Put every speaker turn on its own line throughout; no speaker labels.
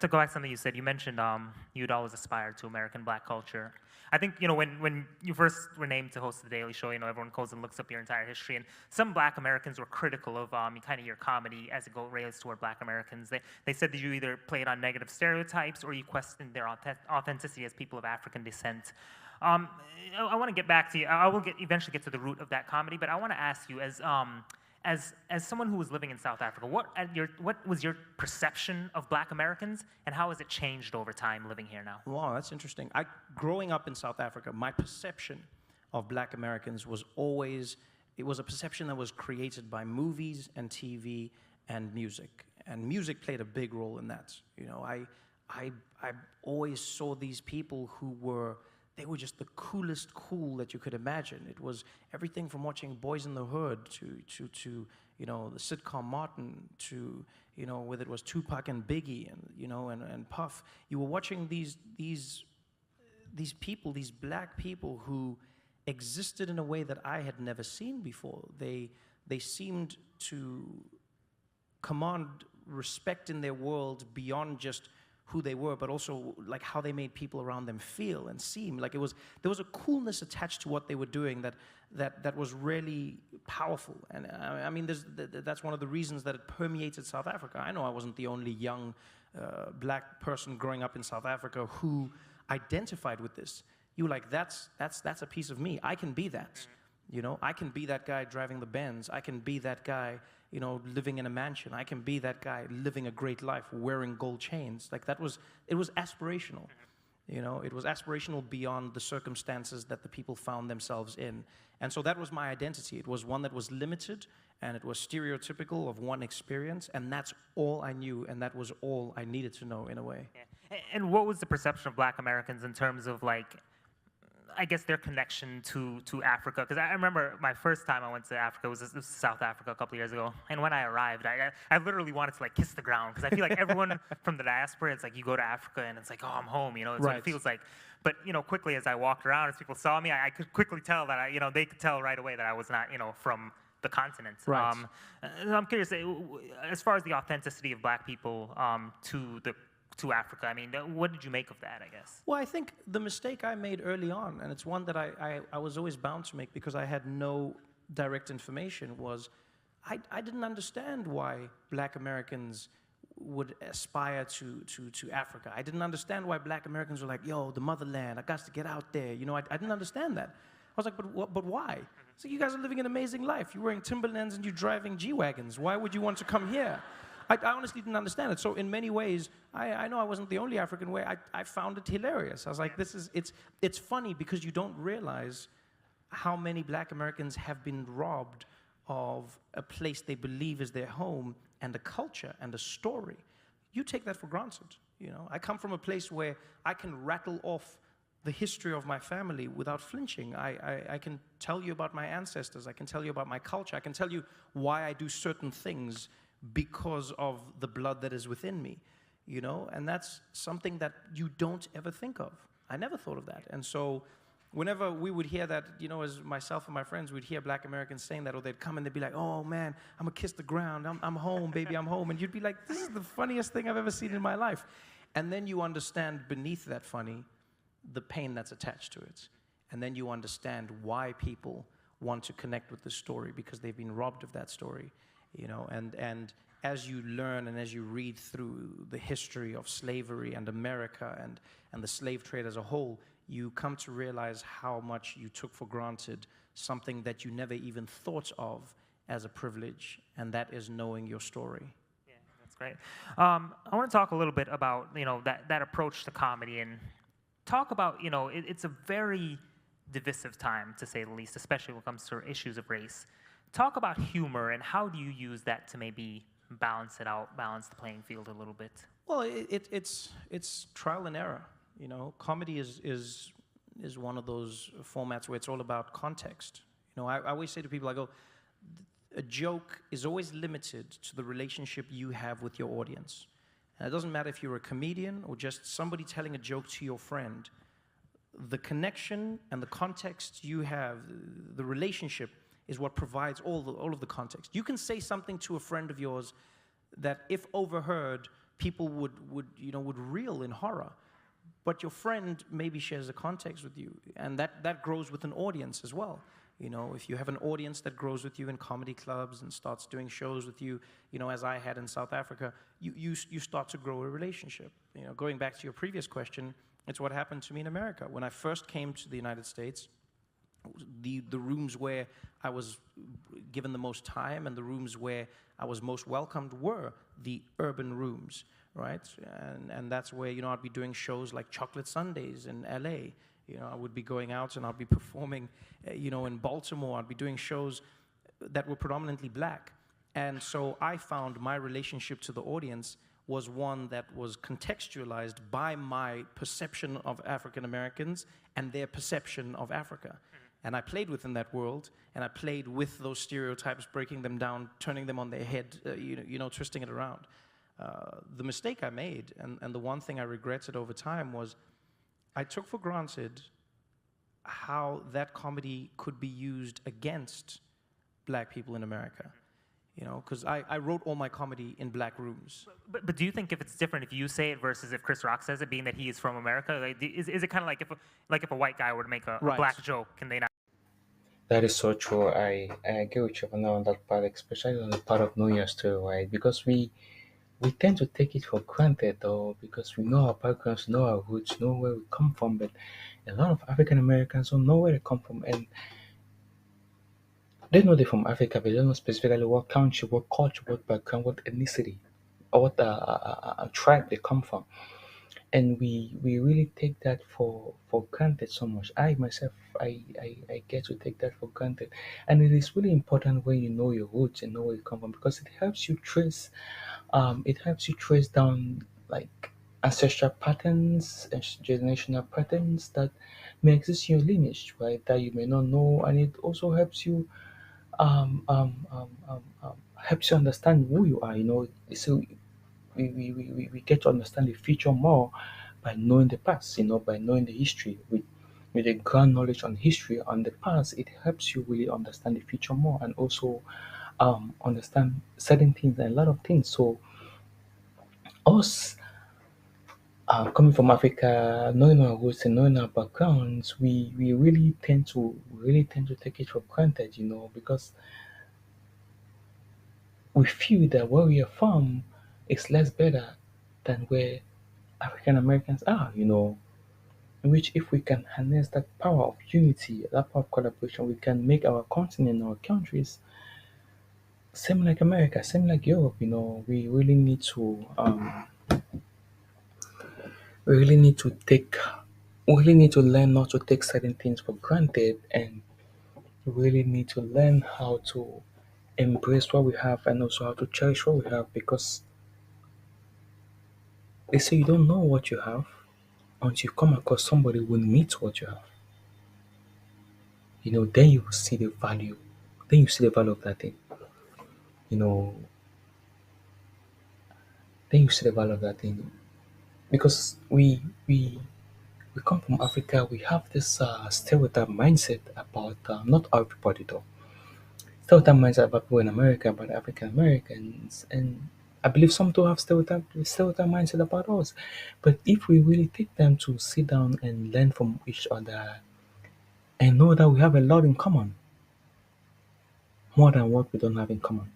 to go back to something you said. You mentioned you'd always aspired to American black culture. I think, when you first were named to host the Daily Show, everyone goes and looks up your entire history, and some black Americans were critical of kind of your comedy as it relates toward black Americans. They said that you either played on negative stereotypes or you questioned their authenticity as people of African descent. I want to get back to you. I will eventually get to the root of that comedy, but I want to ask you, as someone who was living in South Africa, what was your perception of black Americans, and how has it changed over time living here now?
Wow, that's interesting. Growing up in South Africa, my perception of black Americans was always, it was a perception that was created by movies and TV and music. And music played a big role in that. I always saw these people who they were just the coolest cool that you could imagine. It was everything from watching Boys in the Hood to the sitcom Martin, to whether it was Tupac and Biggie and Puff. You were watching these people, these black people who existed in a way that I had never seen before. They seemed to command respect in their world beyond just who they were, but also like how they made people around them feel and seem. Like there was a coolness attached to what they were doing that was really powerful. And I mean, that's one of the reasons that it permeated South Africa. I know I wasn't the only young black person growing up in South Africa who identified with this. You were like, that's a piece of me. I can be that. I can be that guy driving the Benz. I can be that guy living in a mansion. I can be that guy living a great life, wearing gold chains. Like it was aspirational. It was aspirational beyond the circumstances that the people found themselves in. And so that was my identity. It was one that was limited, and it was stereotypical of one experience, and that's all I knew, and that was all I needed to know in a way.
Yeah. And what was the perception of black Americans in terms of I guess their connection to Africa? Because I remember my first time I went to Africa was South Africa a couple of years ago, and when I arrived, I literally wanted to kiss the ground, because I feel like everyone from the diaspora, it's like you go to Africa and it's like, oh, I'm home, it's what it feels like. But quickly as I walked around, as people saw me, I could quickly tell that they could tell right away that I was not from the continent.
Right.
I'm curious, as far as the authenticity of black people to Africa, I mean, what did you make of that, I guess?
Well, I think the mistake I made early on, and it's one that I was always bound to make because I had no direct information, was I didn't understand why black Americans would aspire to Africa. I didn't understand why black Americans were like, yo, the motherland, I got to get out there. I didn't understand that. I was like, but why? So you guys are living an amazing life. You're wearing Timberlands and you're driving G-Wagons. Why would you want to come here? I honestly didn't understand it. So in many ways, I know I wasn't the only African way. I found it hilarious. I was like, it's funny because you don't realize how many black Americans have been robbed of a place they believe is their home and a culture and a story. You take that for granted. I come from a place where I can rattle off the history of my family without flinching. I can tell you about my ancestors. I can tell you about my culture. I can tell you why I do certain things because of the blood that is within me, and that's something that you don't ever think of. I never thought of that. And so whenever we would hear that, as myself and my friends would hear black Americans saying that, or they'd come and they'd be like, oh man, I'm gonna kiss the ground, I'm home, baby, I'm home. And you'd be like, this is the funniest thing I've ever seen in my life. And then you understand beneath that funny, the pain that's attached to it. And then you understand why people want to connect with the story, because they've been robbed of that story. And as you learn and as you read through the history of slavery and America and the slave trade as a whole, you come to realize how much you took for granted something that you never even thought of as a privilege, and that is knowing your story.
Yeah, that's great. I want to talk a little bit about that approach to comedy, and talk about it's a very divisive time, to say the least, especially when it comes to issues of race. Talk about humor, and how do you use that to maybe balance the playing field a little bit?
Well, it's trial and error. Comedy is one of those formats where it's all about context. I always say to people, I go, a joke is always limited to the relationship you have with your audience. And it doesn't matter if you're a comedian or just somebody telling a joke to your friend. The connection and the context you have, the relationship, is what provides all of the context. You can say something to a friend of yours that, if overheard, people would reel in horror. But your friend maybe shares a context with you, and that grows with an audience as well. If you have an audience that grows with you in comedy clubs and starts doing shows with you, as I had in South Africa, you start to grow a relationship. Going back to your previous question, it's what happened to me in America. When I first came to the United States, the rooms where I was given the most time and the rooms where I was most welcomed were the urban rooms, right? And that's where, I'd be doing shows like Chocolate Sundays in LA. I would be going out and I'd be performing, in Baltimore. I'd be doing shows that were predominantly black. And so I found my relationship to the audience was one that was contextualized by my perception of African Americans and their perception of Africa. And I played within that world, and I played with those stereotypes, breaking them down, turning them on their head, twisting it around. The mistake I made, and the one thing I regretted over time, was I took for granted how that comedy could be used against black people in America. Because I wrote all my comedy in black rooms.
But do you think if it's different if you say it versus if Chris Rock says it, being that he is from America? Is it kind of like if a white guy were to make a
Right.
black joke, can they not?
That is so true. I agree with you on that part, especially on the part of knowing your story, right? Because we tend to take it for granted, though, because we know our backgrounds, know our roots, know where we come from. But a lot of African Americans don't know where they come from, and they know they're from Africa, but they don't know specifically what country, what culture, what background, what ethnicity, or what tribe they come from. And we really take that for granted so much. I myself, I get to take that for granted, and it is really important when you know your roots and know where you come from, because it helps you trace down like ancestral patterns and generational patterns that may exist in your lineage, right, that you may not know. And it also helps you understand who you are, so we get to understand the future more by knowing the past, by knowing the history. With a ground knowledge on history on the past, it helps you really understand the future more, and also understand certain things and a lot of things. So us coming from Africa, knowing our roots and knowing our backgrounds, we really tend to take it for granted, because we feel that where we are from is less better than where African Americans are, in which if we can harness that power of unity, that power of collaboration, we can make our continent, our countries, same like America, same like Europe, we really need to take, we really need to learn not to take certain things for granted, and we really need to learn how to embrace what we have and also how to cherish what we have, because they say you don't know what you have until you come across somebody who needs what you have. Then you will see the value. Then you see the value of that thing. You know, then you see the value of that thing. Because we come from Africa, we have this stereotype mindset about not everybody though. Stereotype mindset about people in America, about African Americans, and I believe some do have stereotype mindset about us. But if we really take time to sit down and learn from each other and know that we have a lot in common, more than what we don't have in common.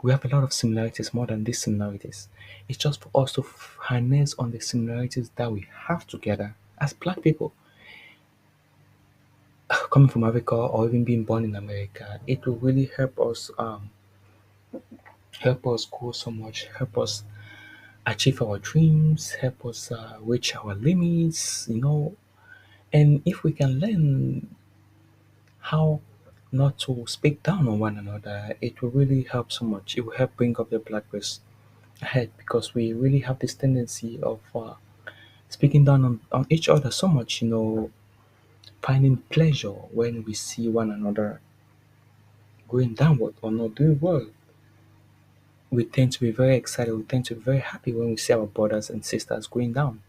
We have a lot of similarities more than these similarities. It's just for us to harness on the similarities that we have together as black people. Coming from Africa or even being born in America, it will really help us grow so much, help us achieve our dreams, help us reach our limits. And if we can learn how not to speak down on one another, it will really help so much. It will help bring up the black race ahead, because we really have this tendency of speaking down on each other so much, finding pleasure when we see one another going downward or not doing well. We tend to be very excited, we tend to be very happy when we see our brothers and sisters going down,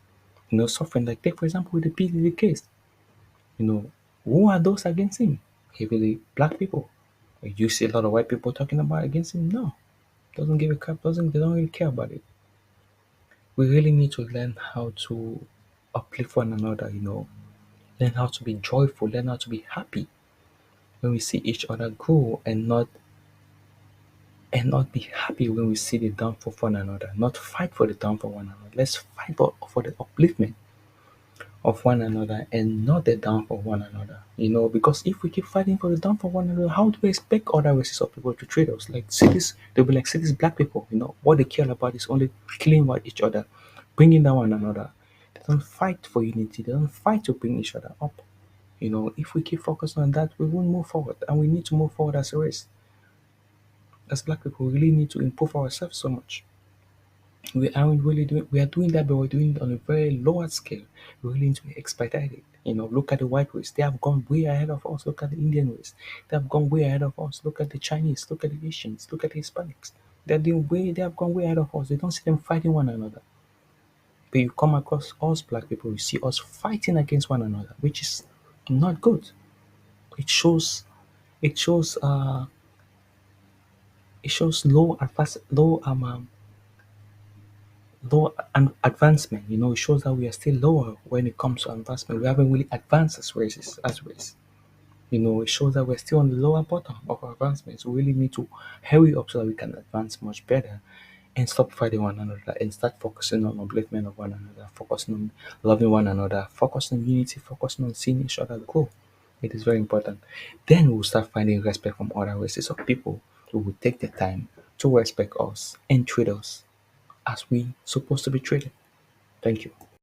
suffering. Like, take for example, with the PDD case, you know, who are those against him? Heavily black people. You see a lot of white people talking about against him? No. Doesn't give a crap, they don't really care about it. We really need to learn how to uplift one another, learn how to be joyful, learn how to be happy when we see each other grow, and not be happy when we see the downfall of one another, not fight for the downfall of one another. Let's fight for the upliftment of one another and not the downfall of one another. Because if we keep fighting for the downfall of one another, how do we expect other races of people to treat us? Like cities, they'll be like cities black people, what they care about is only killing what each other, bringing down one another. They don't fight for unity, they don't fight to bring each other up. If we keep focusing on that, we won't move forward, and we need to move forward as a race. As black people, we really need to improve ourselves so much. We are doing that, but we're doing it on a very lower scale. We really need to expedite it. Look at the white race. They have gone way ahead of us. Look at the Indian race. They have gone way ahead of us. Look at the Chinese. Look at the Asians. Look at the Hispanics. They have gone way ahead of us. They don't see them fighting one another. But you come across us black people, you see us fighting against one another, which is not good. It shows it shows low advancement. It shows that we are still lower when it comes to advancement. We haven't really advanced as races, as race. It shows that we're still on the lower bottom of our advancement. So we really need to hurry up so that we can advance much better and stop fighting one another and start focusing on upliftment of one another, focusing on loving one another, focusing on unity, focusing on seeing each other grow. It is very important. Then we'll start finding respect from other races of people who will take the time to respect us and treat us as we supposed to be treated. Thank you.